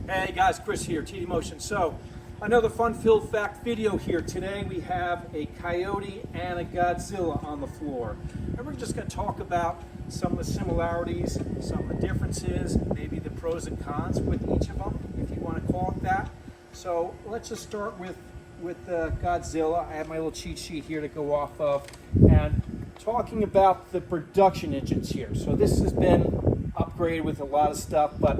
Hey guys, Chris here, TD Motion. So, another fun-filled fact video here. Today we have a Coyote and a Godzilla on the floor. And we're just going to talk about some of the similarities, some of the differences, maybe the pros and cons with each of them, if you want to call it that. So, let's just start with Godzilla. I have my little cheat sheet here to go off of. And talking about the production engines here. So this has been upgraded with a lot of stuff, but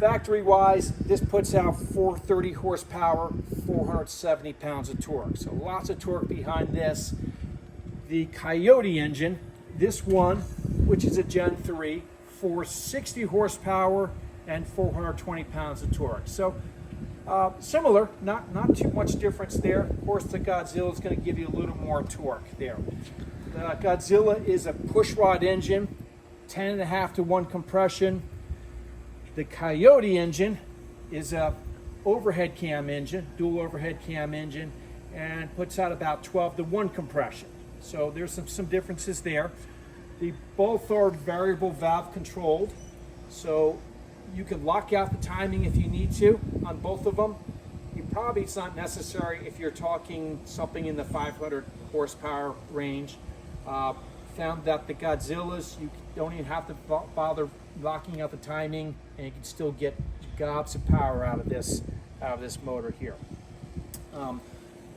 factory-wise, this puts out 430 horsepower, 470 pounds of torque. So lots of torque behind this. The Coyote engine, this one, which is a Gen 3, 460 horsepower and 420 pounds of torque. So similar, not too much difference there. Of course, the Godzilla is going to give you a little more torque there. The Godzilla is a pushrod engine, 10.5 to 1 compression. The Coyote engine is a overhead cam engine, dual overhead cam engine, and puts out about 12 to 1 compression. So there's some differences there. Both are variable valve controlled, so you can lock out the timing if you need to on both of them. It's not necessary if you're talking something in the 500 horsepower range. Found that the Godzillas, you don't even have to bother locking out the timing, and you can still get gobs of power out of this motor here.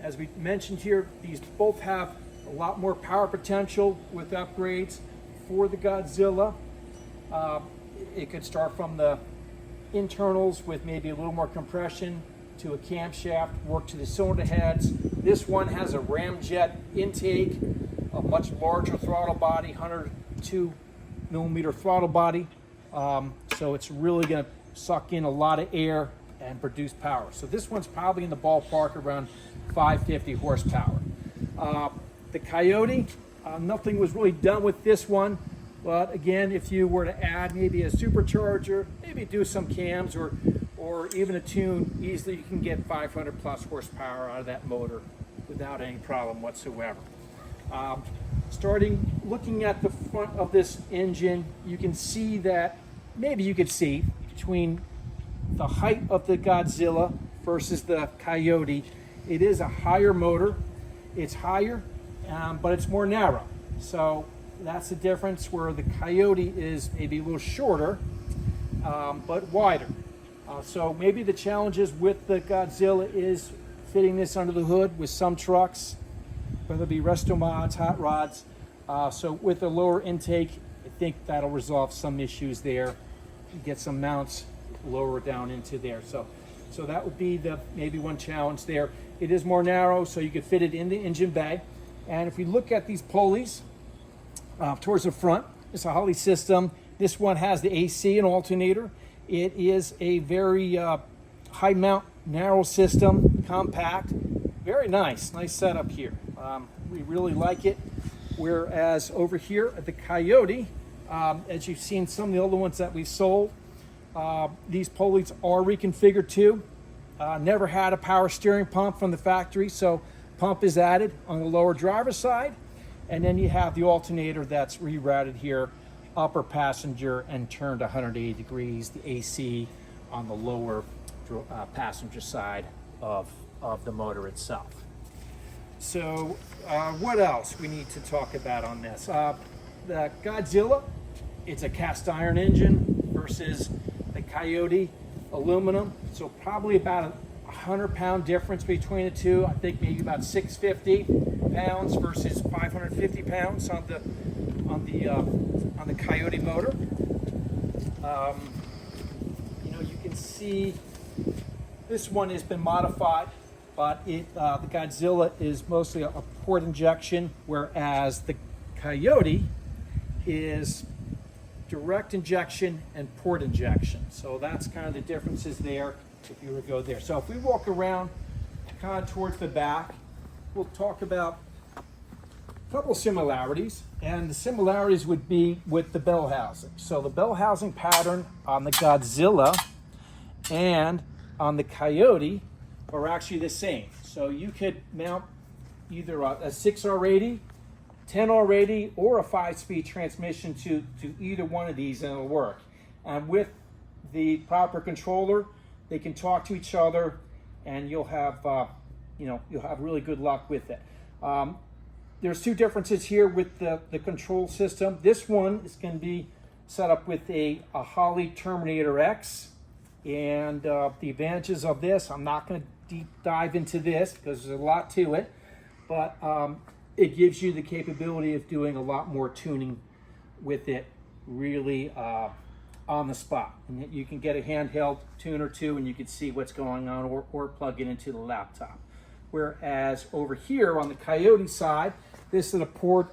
As we mentioned here, these both have a lot more power potential with upgrades. For the Godzilla, it could start from the internals with maybe a little more compression to a camshaft, work to the cylinder heads. This one has a ramjet intake, a much larger throttle body, 102 millimeter throttle body. So it's really going to suck in a lot of air and produce power. So this one's probably in the ballpark around 550 horsepower. The Coyote, nothing was really done with this one. But again, if you were to add maybe a supercharger, maybe do some cams or even a tune, easily you can get 500 plus horsepower out of that motor without any problem whatsoever. Looking at the front of this engine, you can see that, maybe you could see between the height of the Godzilla versus the Coyote, it is a higher motor. It's higher, but it's more narrow. So that's the difference, where the Coyote is maybe a little shorter, but wider. So maybe the challenges with the Godzilla is fitting this under the hood with some trucks, whether it be resto mods, hot rods. So with a lower intake, I think that'll resolve some issues there. Get some mounts lower down into there. So that would be maybe one challenge there. It is more narrow, so you could fit it in the engine bay. And if we look at these pulleys towards the front, it's a Holley system. This one has the AC and alternator. It is a very high mount, narrow system, compact, very nice setup here. We really like it. Whereas over here at the Coyote, as you've seen some of the other ones that we've sold, these pulleys are reconfigured too. Never had a power steering pump from the factory, so pump is added on the lower driver's side, and then you have the alternator that's rerouted here, upper passenger, and turned 180 degrees, the AC on the lower passenger side of the motor itself. So what else we need to talk about on this? The Godzilla, it's a cast iron engine versus the Coyote aluminum. So probably about a 100-pound difference between the two. I think maybe about 650 pounds versus 550 pounds on the Coyote motor. You can see this one has been modified, but the Godzilla is mostly a port injection, whereas the Coyote is direct injection and port injection. So that's kind of the differences there if you were to go there. So if we walk around kind of towards the back, we'll talk about a couple of similarities, and the similarities would be with the bell housing. So the bell housing pattern on the Godzilla and on the Coyote are actually the same. So you could mount either a 6R80, 10R80, or a 5-speed transmission to either one of these, and it'll work. And with the proper controller, They can talk to each other, and you'll have you'll have really good luck with it. There's two differences here with the control system. This one is going to be set up with a Holley Terminator X, and the advantages of this, I'm not going to deep dive into this because there's a lot to it, but it gives you the capability of doing a lot more tuning with it, really on the spot. And you can get a handheld tune or two, and you can see what's going on, or plug it into the laptop. Whereas over here on the Coyote side, this is a Ford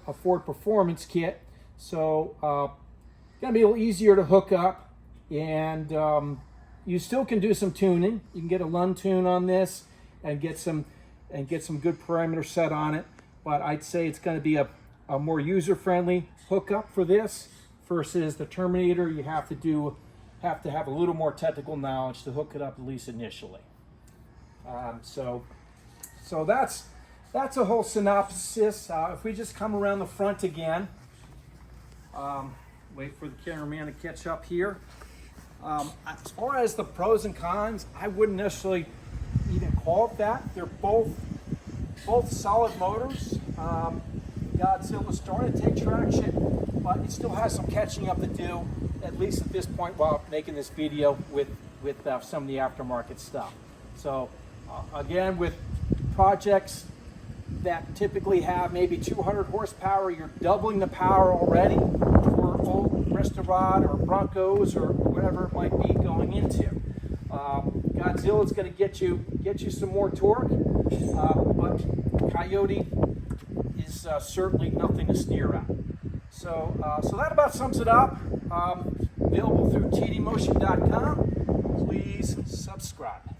Performance Kit, so gonna be a little easier to hook up, and you still can do some tuning. You can get a Lund tune on this and get some good parameters set on it. But I'd say it's going to be a more user-friendly hookup for this versus the Terminator. You have to have a little more technical knowledge to hook it up, at least initially. So that's a whole synopsis. If we just come around the front again, wait for the cameraman to catch up here. As far as the pros and cons, I wouldn't necessarily even call it that. They're both solid motors. Godzilla's starting to take traction, but it still has some catching up to do, at least at this point while making this video with some of the aftermarket stuff. So again, with projects that typically have maybe 200 horsepower, you're doubling the power already for old Restaurant or Broncos or whatever it might be going into. Godzilla's going to get you some more torque, but Coyote is certainly nothing to sneer at. So that about sums it up. Available through tdmotion.com. Please subscribe.